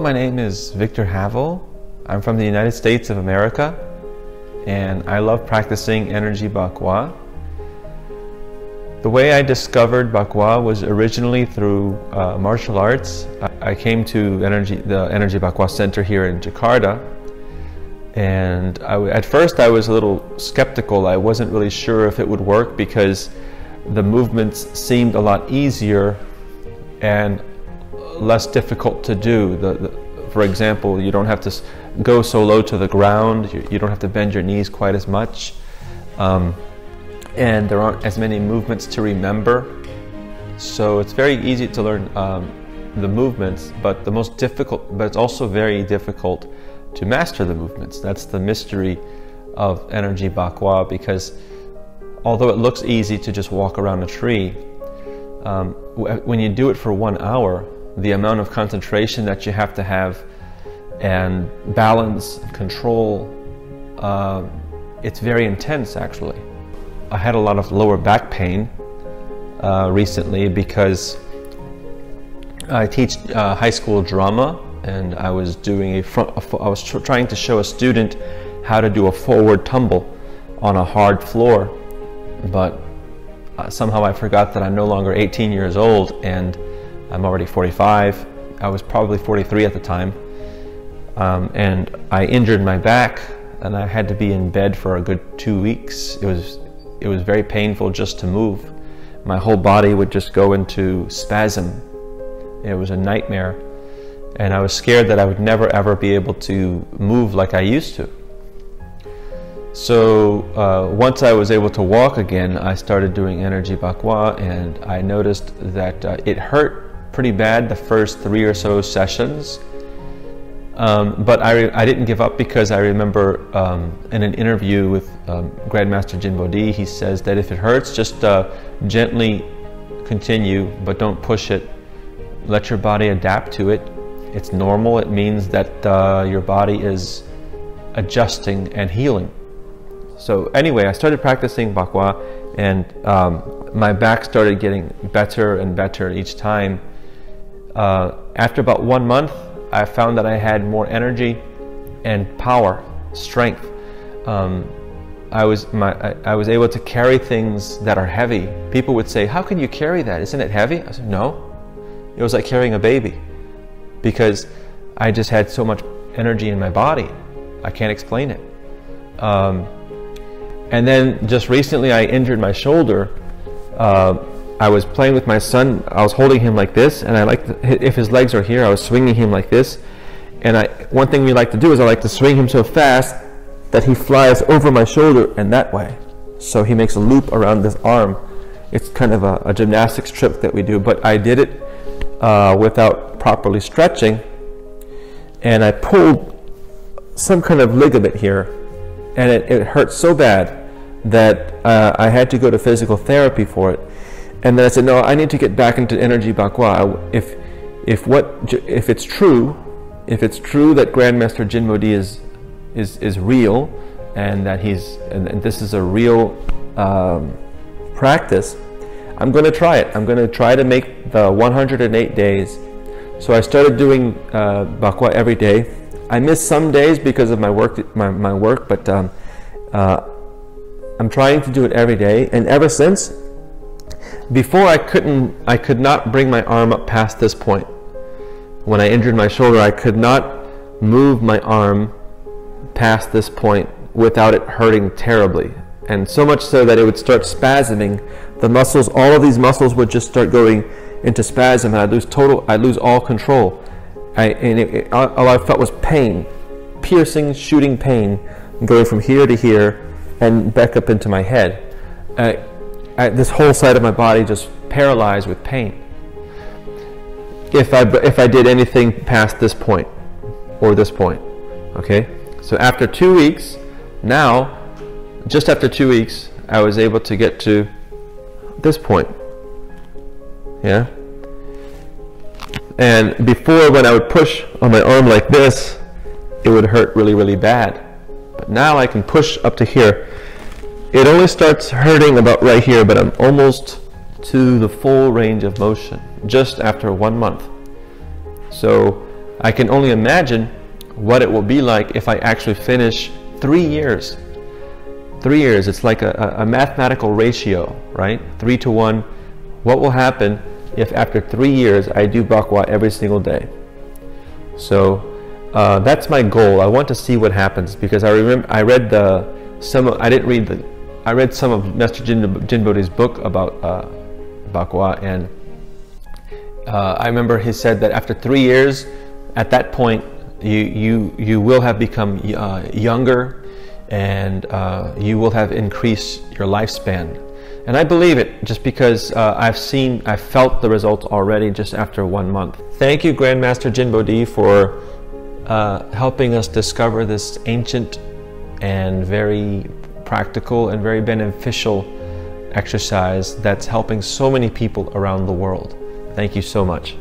my name is Victor Havel. I'm from the United States of America, and I love practicing energy bakwa. The way I discovered bakwa was originally through martial arts. I came to the Energy Bakwa Center here in Jakarta, and at first I was a little skeptical. I wasn't really sure if it would work because the movements seemed a lot easier and less difficult to do. For example, you don't have to go so low to the ground, you don't have to bend your knees quite as much, and there aren't as many movements to remember. So it's very easy to learn the movements, but it's also very difficult to master the movements. That's the mystery of energy bakwa, because although it looks easy to just walk around a tree, when you do it for 1 hour, the amount of concentration that you have to have and balance, control, it's very intense actually. I had a lot of lower back pain recently because I teach high school drama, and I was doing trying to show a student how to do a forward tumble on a hard floor, but somehow I forgot that I'm no longer 18 years old and I'm already 45. I was probably 43 at the time, and I injured my back, and I had to be in bed for a good 2 weeks. It was very painful just to move. My whole body would just go into spasm. It was a nightmare, and I was scared that I would never ever be able to move like I used to. So once I was able to walk again, I started doing energy bakwa, and I noticed that it hurt pretty bad the first 3 or so sessions, but I didn't give up, because I remember in an interview with Grandmaster Jinbodi, he says that if it hurts, just gently continue, but don't push it. Let your body adapt to it. It's normal. It means that your body is adjusting and healing. So anyway, I started practicing bakwa, and my back started getting better and better each time. After about 1 month, I found that I had more energy and power, strength. I was able to carry things that are heavy. People would say, "How can you carry that? Isn't it heavy?" I said, "No, it was like carrying a baby," because I just had so much energy in my body. I can't explain it. And then just recently I injured my shoulder. I was playing with my son. I was holding him like this, and if his legs are here, I was swinging him like this. And one thing we like to do is I like to swing him so fast that he flies over my shoulder and that way. So he makes a loop around this arm. It's kind of a gymnastics trick that we do, but I did it without properly stretching, and I pulled some kind of ligament here, and it hurt so bad that I had to go to physical therapy for it. And then I said, no, I need to get back into energy bakwa. If it's true that Grandmaster Jinbodi is real, and that and this is a real practice, I'm going to try it. I'm going to try to make the 108 days. So I started doing bakwa every day. I miss some days because of my work, but I'm trying to do it every day. And ever since, before I could not bring my arm up past this point. When I injured my shoulder, I could not move my arm past this point without it hurting terribly. And so much so that it would start spasming. The muscles, all of these muscles would just start going into spasm, and I'd lose all control. All I felt was pain, piercing, shooting pain, going from here to here and back up into my head. This whole side of my body just paralyzed with pain. If I did anything past this point or this point, okay? So after 2 weeks, just after 2 weeks, I was able to get to this point, yeah? And before, when I would push on my arm like this, it would hurt really, really bad. But now I can push up to here. It only starts hurting about right here, but I'm almost to the full range of motion just after 1 month. So I can only imagine what it will be like if I actually finish 3 years. 3 years, it's like a mathematical ratio, right? 3 to 1. What will happen if after 3 years I do bakwa every single day? So that's my goal. I want to see what happens, because I remember I read some of Master Jinbo's book about bakwa, and I remember he said that after 3 years, at that point, you will have become younger, and you will have increased your lifespan. And I believe it, just because I've felt the results already just after 1 month. Thank you, Grandmaster Jinbo for helping us discover this ancient and very practical and very beneficial exercise that's helping so many people around the world. Thank you so much.